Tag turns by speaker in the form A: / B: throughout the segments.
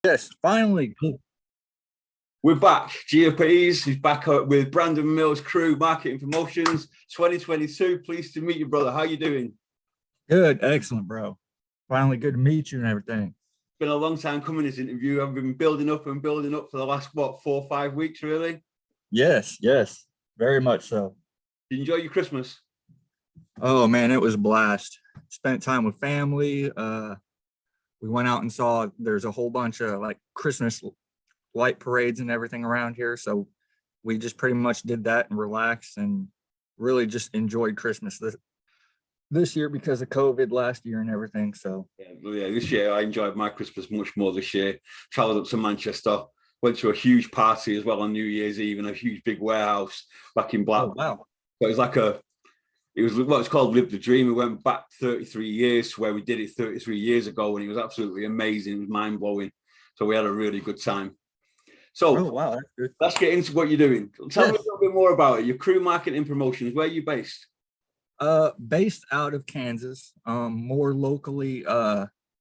A: Yes, finally.
B: We're back. GeeHateaseTV is back with Brandon Mills, Crew Marketing Promotions 2022. Pleased to meet you, brother. How you doing?
A: Good, excellent, bro. Finally good to meet you and everything.
B: Been a long time coming, this interview. I've been building up and building up for the last, 4 or 5 weeks, really?
A: Yes, very much so.
B: Did you enjoy your Christmas?
A: Oh, man, it was a blast. Spent time with family. We went out and saw, there's a whole bunch of like Christmas light parades and everything around here. So we just pretty much did that and relaxed and really just enjoyed Christmas this year because of COVID last year and everything. So
B: yeah, this year I enjoyed my Christmas much more this year. Traveled up to Manchester, went to a huge party as well on New Year's Eve in a huge big warehouse back in Blackpool.
A: Oh, wow.
B: So it was like it was what it's called Live the Dream. We went back 33 years to where we did it 33 years ago, and it was absolutely amazing. It was mind blowing. So we had a really good time. So
A: oh, wow, that's good.
B: Let's get into what you're doing. Tell me a little bit more about it. Your Crew Marketing Promotions. Where are you based?
A: Based out of Kansas, more locally,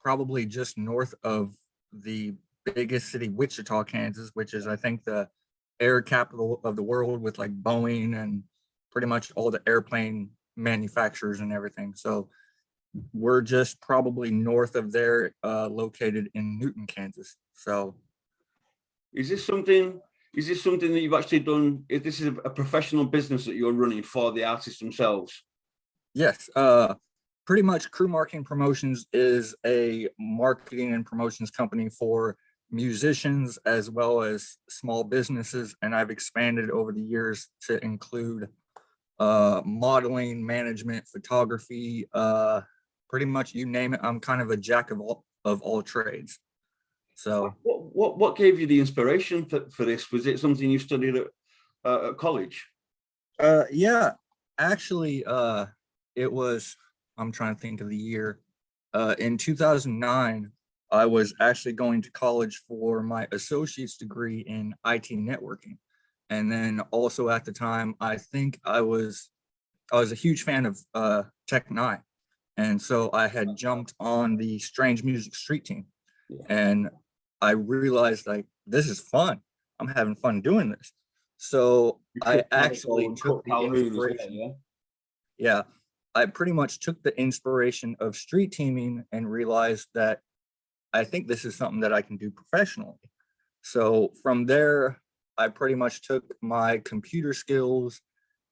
A: probably just north of the biggest city, Wichita, Kansas, which is, I think, the air capital of the world with like Boeing and pretty much all the airplane manufacturers and everything. So we're just probably north of there, located in Newton, Kansas. So
B: is this something that you've actually done? Is this a professional business that you're running for the artists themselves?
A: Yes, pretty much Crew Marketing Promotions is a marketing and promotions company for musicians as well as small businesses, and I've expanded over the years to include modeling, management, photography, pretty much you name it. I'm kind of a jack of all trades. So
B: what gave you the inspiration for this? Was it something you studied at college?
A: Yeah, actually, it was, I'm trying to think of the year. In 2009, I was actually going to college for my associate's degree in IT networking. And then also at the time, I think I was a huge fan of Tech 9. And so I had jumped on the Strange Music Street team. Yeah. And I realized like, this is fun. I'm having fun doing this. So I actually took the inspiration. Yeah. I pretty much took the inspiration of street teaming and realized that I think this is something that I can do professionally. So from there, I pretty much took my computer skills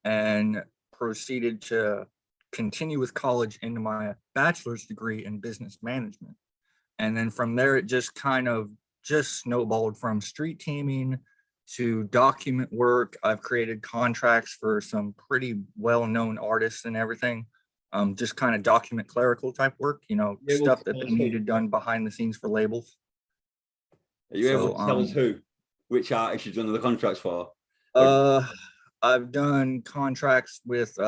A: and proceeded to continue with college into my bachelor's degree in business management. And then from there, it just kind of just snowballed from street teaming to document work. I've created contracts for some pretty well-known artists and everything. Just kind of document clerical type work, stuff that they needed done behind the scenes for labels.
B: Are you able to tell us which artists you've done the contracts for?
A: I've done contracts with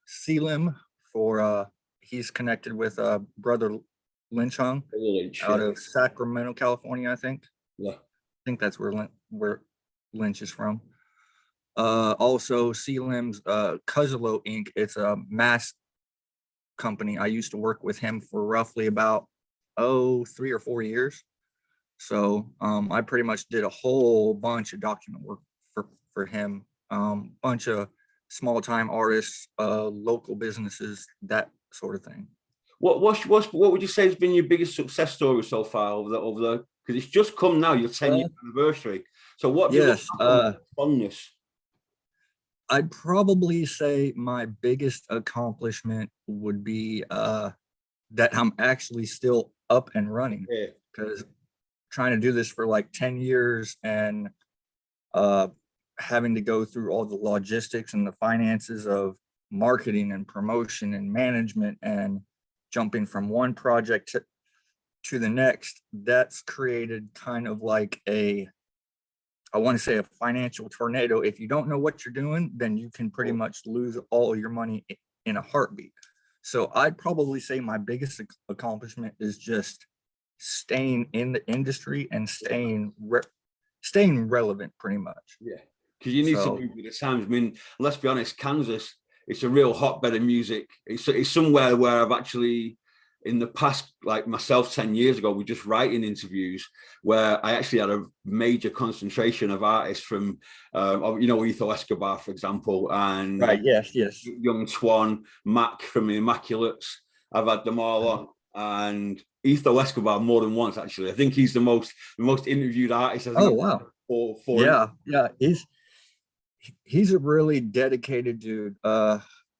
A: Selim for he's connected with brother Lynch out of Sacramento, California, I think.
B: Yeah.
A: I think that's where Lynch is from. Also Selim's Cuzalo Inc. It's a mask company. I used to work with him for roughly about 3 or 4 years. So I pretty much did a whole bunch of document work for him. Bunch of small time artists, local businesses, that sort of thing.
B: What would you say has been your biggest success story so far over the because it's just come now, your 10-year anniversary. So what fondness?
A: I'd probably say my biggest accomplishment would be that I'm actually still up and running, because trying to do this for like 10 years and having to go through all the logistics and the finances of marketing and promotion and management and jumping from one project to the next, that's created kind of like I want to say a financial tornado. If you don't know what you're doing, then you can pretty much lose all your money in a heartbeat. So I'd probably say my biggest accomplishment is just staying in the industry and staying relevant pretty much.
B: Yeah, because you need to move with the times. I mean, let's be honest, Kansas, it's a real hotbed of music. It's somewhere where I've actually in the past, like myself 10 years ago, we're just writing interviews where I actually had a major concentration of artists from, you know, Etho Escobar, for example, and
A: Right. Yes. Yes.
B: Young Swan, Mac from the Immaculates. I've had them all on, and Etho Escobar more than once, actually. I think he's the most interviewed artist. I think
A: Oh, wow.
B: for
A: Yeah. Yeah. He's a really dedicated dude.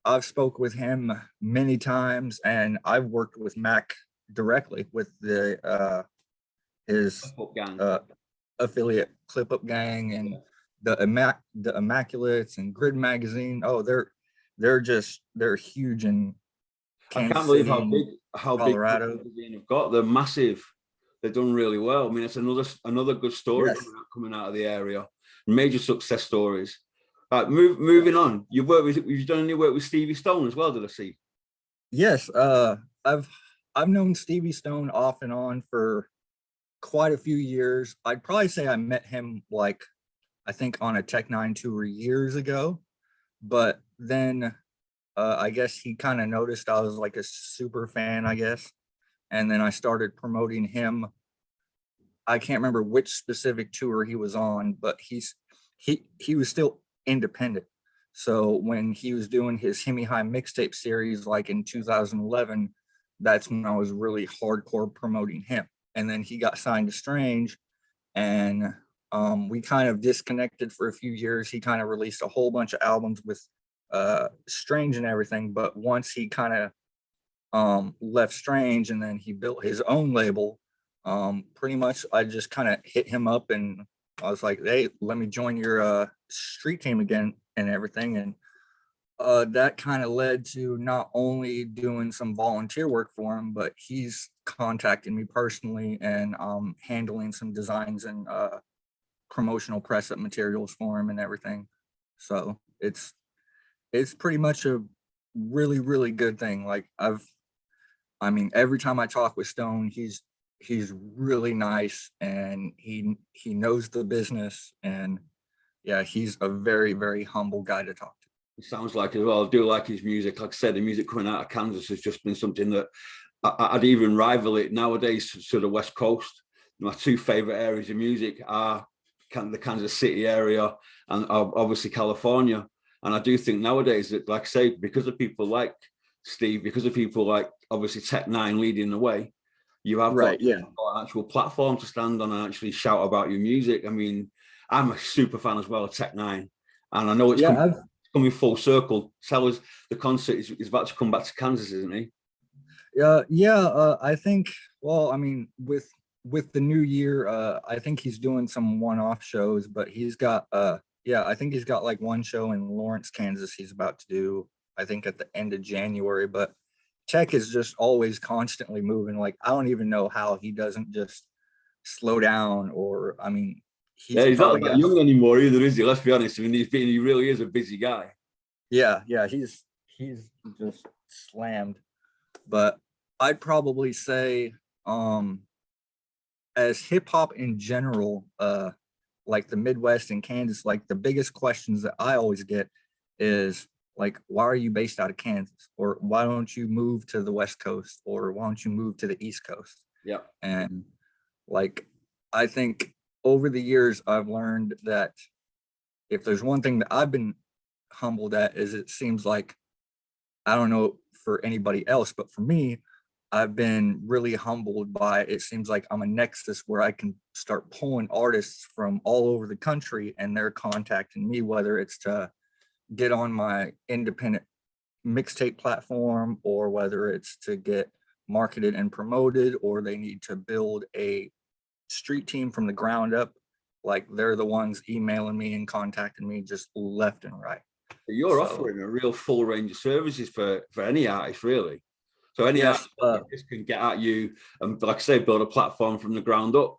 A: I've spoke with him many times, and I've worked with Mac directly with the his
B: gang.
A: uh affiliate Clip Up Gang and the Immaculates and Grid Magazine. Oh, they're huge in
B: I can't
A: Kansas
B: believe
A: City and
B: how big
A: Colorado.
B: they've got. They're massive. They've done really well. I mean, it's another good story
A: Yes.
B: coming out of the area. Major success stories. Right, moving on. You've done any work with Stevie Stone as well, did I see?
A: Yes. I've I've known Stevie Stone off and on for quite a few years. I'd probably say I met him like I think on a Tech Nine tour years ago, but then I guess he kind of noticed I was like a super fan, I guess, and then I started promoting him. I can't remember which specific tour he was on, but he was still independent. So when he was doing his Hemi High mixtape series, like in 2011, that's when I was really hardcore promoting him. And then he got signed to Strange, and we kind of disconnected for a few years. He kind of released a whole bunch of albums with Strange and everything, but once he kind of left Strange and then he built his own label, pretty much I just kind of hit him up and I was like, hey, let me join your street team again and everything. And that kind of led to not only doing some volunteer work for him, but he's contacting me personally and handling some designs and promotional press up materials for him and everything. So it's pretty much a really, really good thing. Like I mean, every time I talk with Stone, he's really nice and he knows the business, and yeah, he's a very, very humble guy to talk to.
B: It sounds like as well. I do like his music. Like I said, the music coming out of Kansas has just been something that I'd even rival it nowadays to the West Coast. My two favorite areas of music are the Kansas City area and obviously California. And I do think nowadays that, like I say, because of people like Steve, because of people like obviously Tech Nine leading the way, you have got
A: Right. Yeah.
B: an actual platform to stand on and actually shout about your music. I mean, I'm a super fan as well of Tech Nine, and I know it's
A: Yeah.
B: coming full circle. Tell us, the concert is about to come back to Kansas, isn't he?
A: Yeah. I think. Well, I mean, with the new year, I think he's doing some one-off shows, but he's got yeah, I think he's got like one show in Lawrence, Kansas. He's about to do, I think, at the end of January. But Tech is just always constantly moving. Like I don't even know how he doesn't just slow down. Or I mean,
B: Yeah,
A: he's
B: he's not
A: probably
B: that
A: got.
B: young anymore either, is he? Let's be honest. I mean, he really is a busy guy.
A: Yeah, yeah, he's just slammed. But I'd probably say, as hip hop in general, like the Midwest and Kansas, like the biggest questions that I always get is like, why are you based out of Kansas? Or why don't you move to the West Coast? Or why don't you move to the East Coast?
B: Yeah.
A: And like, I think over the years, I've learned that if there's one thing that I've been humbled at is it seems like, I don't know for anybody else, but for me, I've been really humbled by it seems like I'm a nexus where I can start pulling artists from all over the country and they're contacting me, whether it's to get on my independent mixtape platform or whether it's to get marketed and promoted or they need to build a street team from the ground up. Like they're the ones emailing me and contacting me just left and right.
B: You're
A: So
B: offering a real full range of services for any artist, really. So any
A: yes,
B: artist can get at you and, like I say, build a platform from the ground up.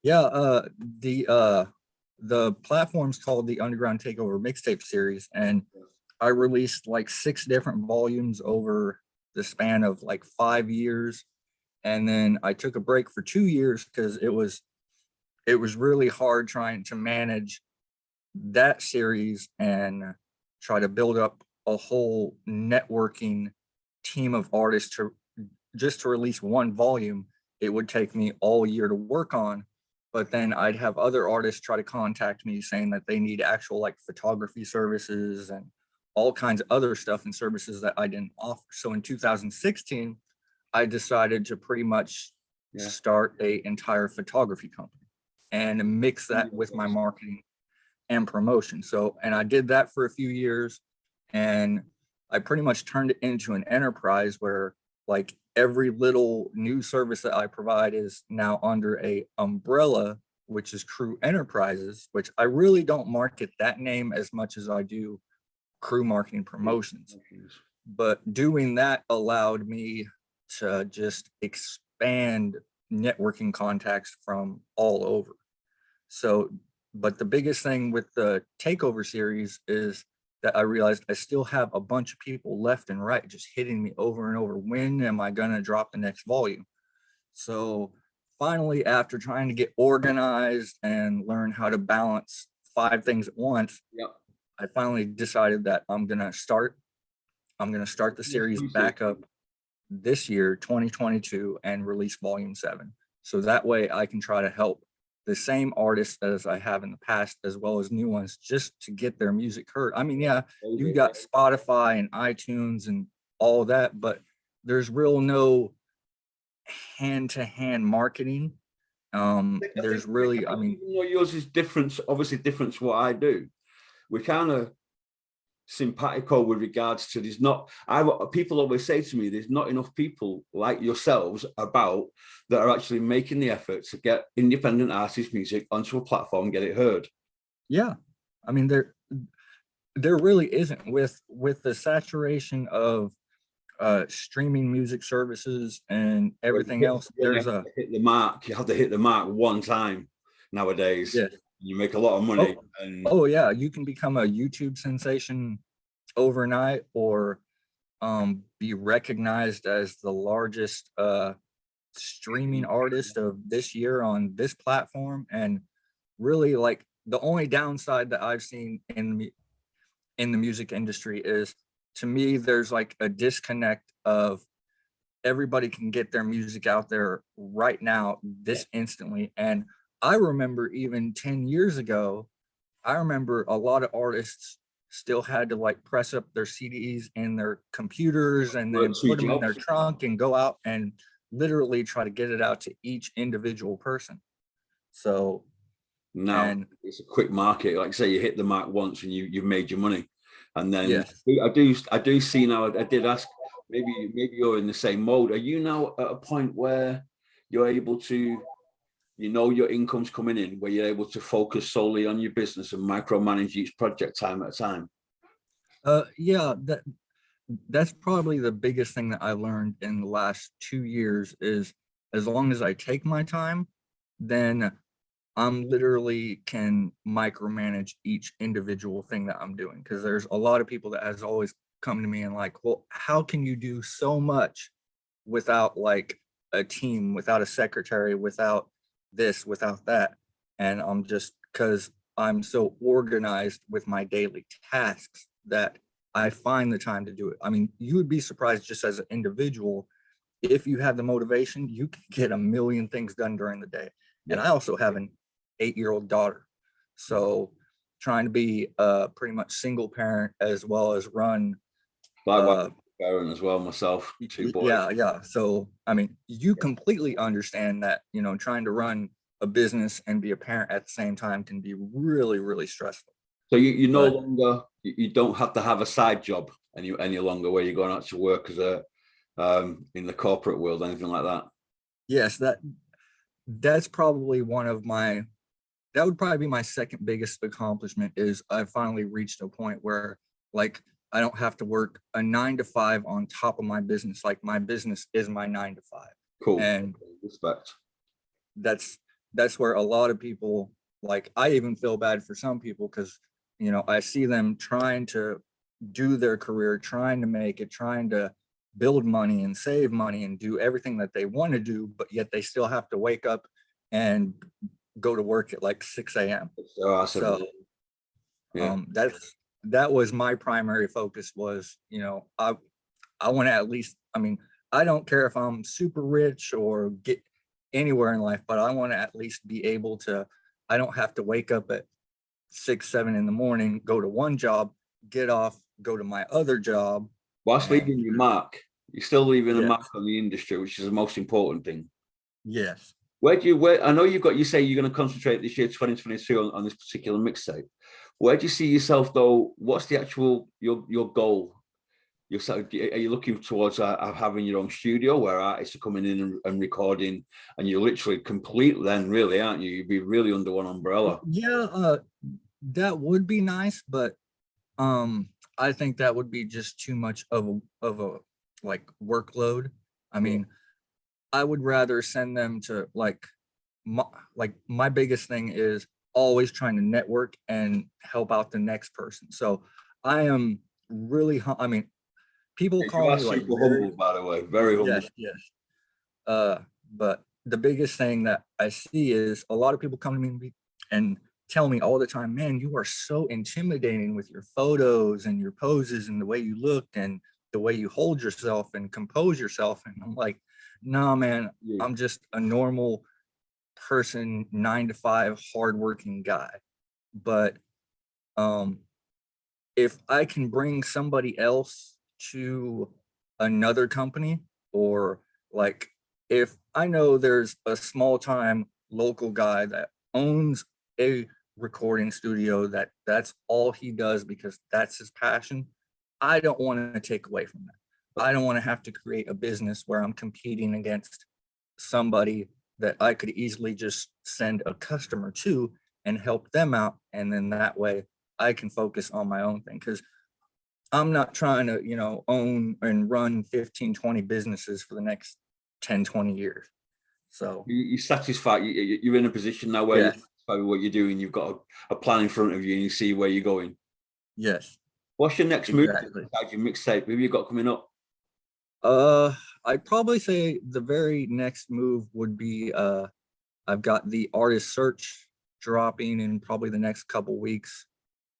A: yeah, the platform's called the Underground Takeover Mixtape Series, and I released like 6 different volumes over the span of like 5 years, and then I took a break for 2 years because it was really hard trying to manage that series and try to build up a whole networking team of artists to just to release one volume, it would take me all year to work on. But then I'd have other artists try to contact me saying that they need actual like photography services and all kinds of other stuff and services that I didn't offer. So in 2016, I decided to pretty much start a entire photography company and mix that with my marketing and promotion. So, and I did that for a few years, and I pretty much turned it into an enterprise where like every little new service that I provide is now under a umbrella, which is Crew Enterprises, which I really don't market that name as much as I do Crew Marketing Promotions. But doing that allowed me to just expand networking contacts from all over. So, but the biggest thing with the takeover series is that I realized I still have a bunch of people left and right just hitting me over and over. When am I going to drop the next volume? So finally, after trying to get organized and learn how to balance 5 things at once, I finally decided that I'm going to start the series back up this year, 2022, and release volume 7. So that way I can try to help the same artists as I have in the past, as well as new ones, just to get their music heard. I mean, yeah, you got Spotify and iTunes and all that, but there's no hand-to-hand marketing. There's really, I mean,
B: yours is different, obviously different to what I do. We're kind of simpatico with regards to people always say to me, there's not enough people like yourselves about that are actually making the effort to get independent artist music onto a platform and get it heard.
A: Yeah, I mean, there really isn't. With the saturation of streaming music services and everything else, there's a
B: hit the mark. You have to hit the mark one time nowadays.
A: Yeah.
B: You make a lot of money.
A: Oh yeah, you can become a YouTube sensation overnight, or be recognized as the largest streaming artist of this year on this platform. And really, like, the only downside that I've seen in the music industry is, to me, there's like a disconnect of everybody can get their music out there right now, this instantly. And I remember even 10 years ago, I remember a lot of artists still had to like press up their CDs in their computers and then put them in their trunk and go out and literally try to get it out to each individual person. So
B: now it's a quick market. Like say you hit the mark once and you've made your money. And then I do see now, I did ask, maybe you're in the same mode. Are you now at a point where you're able to, your income's coming in, where you're able to focus solely on your business and micromanage each project time at a time?
A: Yeah, that's probably the biggest thing that I learned in the last 2 years is, as long as I take my time, then I'm literally can micromanage each individual thing that I'm doing. Because there's a lot of people that has always come to me and like, well, how can you do so much without like a team, without a secretary, without this, without that? And I'm just, because I'm so organized with my daily tasks that I find the time to do it. I mean, you would be surprised, just as an individual, if you have the motivation, you can get a million things done during the day. And I also have an 8-year-old daughter, so trying to be pretty much single parent as well as run
B: parent as well, myself, 2 boys.
A: Yeah. So I mean, you completely understand that, trying to run a business and be a parent at the same time can be really, really stressful.
B: So you no longer, you don't have to have a side job any longer where you're going out to work as a in the corporate world, anything like that?
A: Yes, that's probably that would probably be my second biggest accomplishment, is I finally reached a point where like I don't have to work a 9 to 5 on top of my business. Like, my business is my 9 to 5.
B: Cool.
A: And
B: respect.
A: That's where a lot of people, like, I even feel bad for some people, because I see them trying to do their career, trying to make it, trying to build money and save money and do everything that they want to do, but yet they still have to wake up and go to work at like 6 a.m.
B: So awesome.
A: So that was my primary focus, was, I want to at least, I mean, I don't care if I'm super rich or get anywhere in life, but I want to at least be able to, I don't have to wake up at 6, 7 in the morning, go to one job, get off, go to my other job.
B: Whilst
A: And
B: leaving your mark, you're still leaving a
A: yes,
B: mark on the industry, which is the most important thing.
A: yes.
B: Where I know you say you're going to concentrate this year 2022 on this particular mixtape. Where do you see yourself though? What's the actual your goal? Are you looking towards having your own studio where artists are coming in and recording, and you're literally complete then, really, aren't you? You'd be really under one umbrella.
A: Yeah, that would be nice, but I think that would be just too much of a like workload. I
B: Yeah.
A: mean, I would rather send them to my biggest thing is always trying to network and help out the next person. So I am really, I mean, people
B: You
A: call
B: are
A: me like
B: super
A: very,
B: humble, by the way, very humble.
A: yes, yes. But the biggest thing that I see is a lot of people come to me and tell me all the time, man, you are so intimidating with your photos and your poses and the way you look and the way you hold yourself and compose yourself. And I'm like, nah, man,
B: Yeah.
A: I'm just a normal person, 9 to 5, hardworking guy. But um, if I can bring somebody else to another company, or like if I know there's a small time local guy that owns a recording studio that's all he does because that's his passion, I don't want to take away from that. I don't want to have to create a business where I'm competing against somebody that I could easily just send a customer to and help them out, and then that way I can focus on my own thing, because I'm not trying to, own and run 15, 20 businesses for the next 10, 20 years. So,
B: You're satisfied. You're in a position now where you're
A: yes,
B: satisfied with what you're doing. You've got a plan in front of you, and you see where you're going.
A: yes,
B: What's your next move
A: exactly.
B: besides your mixtape? Who have you got coming up?
A: Uh, I'd probably say the very next move would be I've got the artist search dropping in probably the next couple weeks.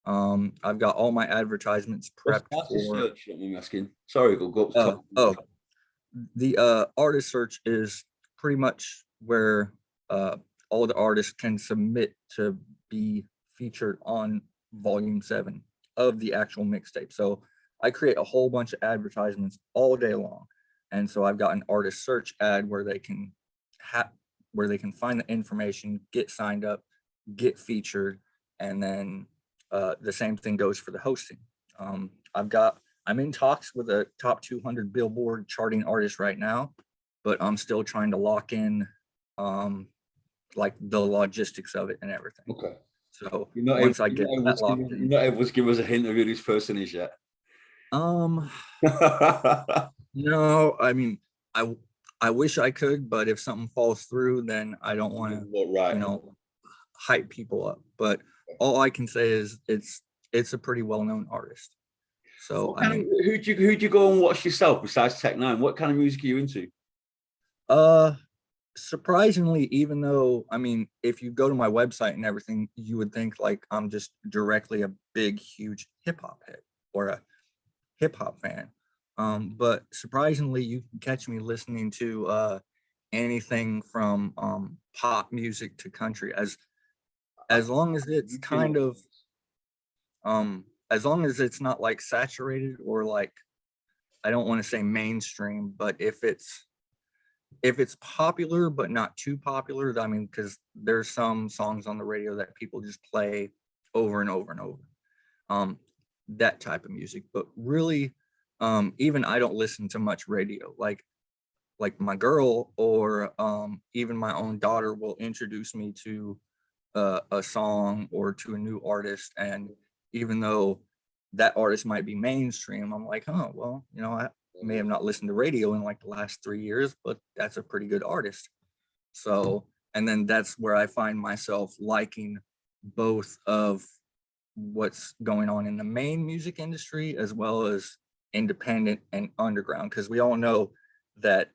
A: I've got all my advertisements
B: What's
A: prepped
B: artist
A: for
B: search? Let me asking. Sorry, go up the top.
A: oh, the artist search is pretty much where all the artists can submit to be featured on volume 7 of the actual mixtape. So I create a whole bunch of advertisements all day long, and so I've got an artist search ad where they can find the information, get signed up, get featured, and then the same thing goes for the hosting. um, I'm in talks with a top 200 Billboard charting artist right now, but I'm still trying to lock in like the logistics of it and everything.
B: Okay.
A: So
B: You're not able,
A: once I get that locked
B: you're
A: in,
B: not able to give us a hint of who this person is yet.
A: um,
B: Right.
A: no, I mean, I I wish I could, but if something falls through, then I don't want to, hype people up. But all I can say is it's a pretty well-known artist. So
B: What
A: I
B: kind of
A: mean,
B: who'd you go and watch yourself besides Tech Nine? What kind of music are you into?
A: uh surprisingly, even though, I mean, if you go to my website and everything, you would think like I'm just directly a big, huge hip hop head or a hip hop fan. But surprisingly, you can catch me listening to anything from pop music to country, as long as it's kind of as long as it's not like saturated or like, I don't want to say mainstream, but if it's popular but not too popular, I mean, because there's some songs on the radio that people just play over and over and over. Um, that type of music. But really, even I don't listen to much radio. Like my girl or even my own daughter will introduce me to a song or to a new artist, and even though that artist might be mainstream, I'm like, oh well, I may have not listened to radio in like the last 3 years, but that's a pretty good artist. So, and then that's where I find myself liking both of what's going on in the main music industry as well as independent and underground, because we all know that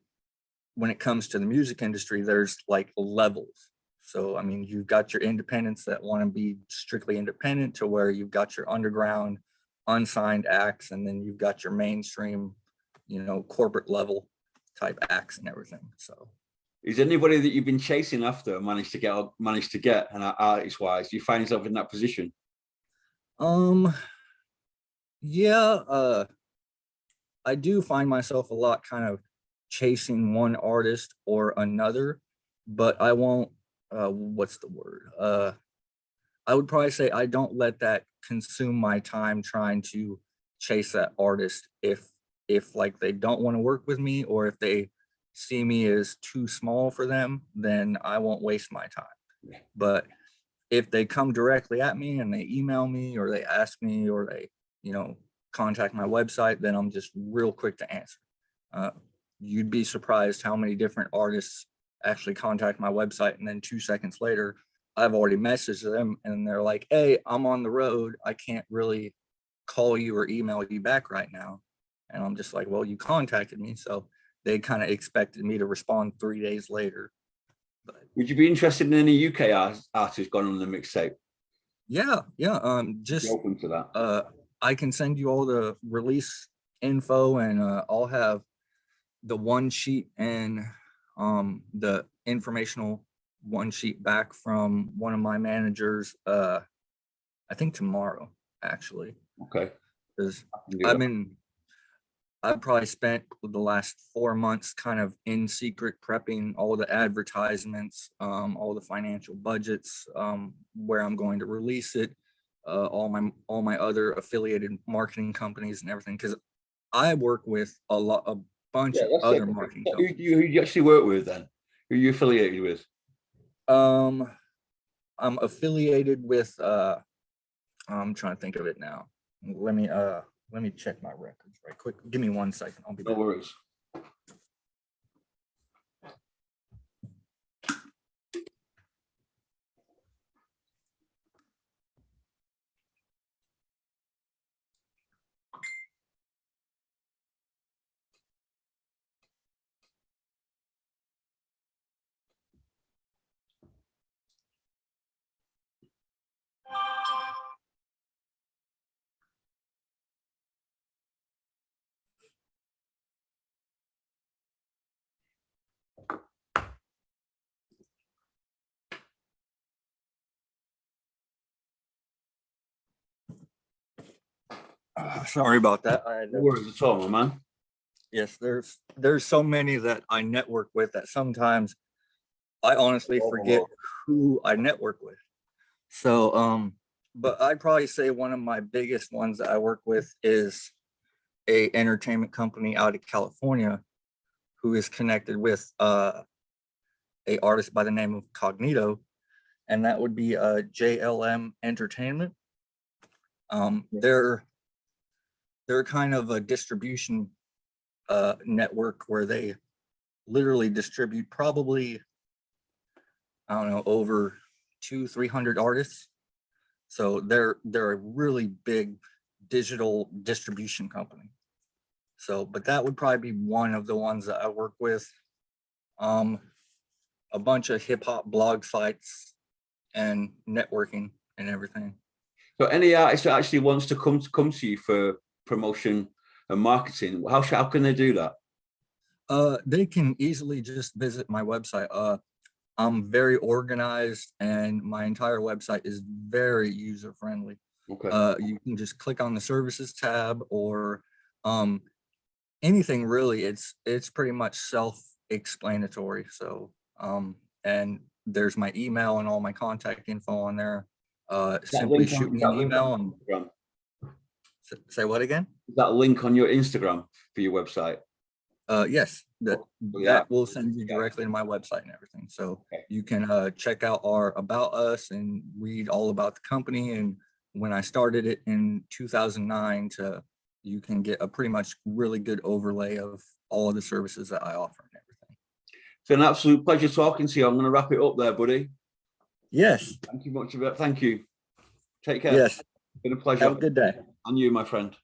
A: when it comes to the music industry, there's like levels. So, I mean, you've got your independents that want to be strictly independent, to where you've got your underground unsigned acts, and then you've got your mainstream, corporate level. type acts and everything. So
B: is there anybody that you've been chasing after and managed to get, and artist wise, do you find yourself in that position?
A: Yeah, I do find myself a lot kind of chasing one artist or another, but I won't, what's the word? I would probably say I don't let that consume my time trying to chase that artist if like they don't want to work with me, or if they see me as too small for them, then I won't waste my time. But if they come directly at me and they email me or they ask me or they, contact my website, then I'm just real quick to answer. You'd be surprised how many different artists actually contact my website, and then 2 seconds later, I've already messaged them and they're like, hey, I'm on the road. I can't really call you or email you back right now. And I'm just like, well, you contacted me. So they kind of expected me to respond 3 days later. But
B: would you be interested in any UK artists gone on the mixtape?
A: Yeah.
B: Just open to that.
A: I can send you all the release info, and I'll have the one sheet and the informational one sheet back from one of my managers. I think tomorrow, actually.
B: Okay.
A: Because I've probably spent the last 4 months kind of in secret prepping all the advertisements, all the financial budgets, where I'm going to release it, all my other affiliated marketing companies and everything. Because I work with a bunch of other marketing companies.
B: Who do you actually work with then? Who are you affiliated with?
A: I'm affiliated with I'm trying to think of it now. Let me check my records right quick. Give me 1 second. I'll be back.
B: No worries.
A: Sorry about that.
B: No worries at all, my man.
A: Yes, there's so many that I network with that sometimes I honestly forget who I network with. So, but I'd probably say one of my biggest ones that I work with is a entertainment company out of California who is connected with a artist by the name of Cognito, and that would be JLM Entertainment. They're kind of a distribution network where they literally distribute probably, I don't know, over 200-300 artists. So they're a really big digital distribution company. So, but that would probably be one of the ones that I work with. A bunch of hip hop blog sites and networking and everything.
B: So any artist that actually wants to come to you for promotion and marketing, how can they do that?
A: They can easily just visit my website. I'm very organized and my entire website is very user friendly.
B: Okay.
A: You can just click on the services tab or anything really. It's pretty much self-explanatory. So and there's my email and all my contact info on there. Simply shoot me an email and say what again?
B: That link on your Instagram for your website?
A: Yes, that will send you directly to my website and everything. So you can check out our About Us and read all about the company. And when I started it in 2009 you can get a pretty much really good overlay of all of the services that I offer and everything.
B: It's an absolute pleasure talking to you. I'm going to wrap it up there, buddy.
A: Yes.
B: Thank you much. Thank you. Take care.
A: Yes.
B: It's been a pleasure.
A: Have a good day.
B: And you, my friend.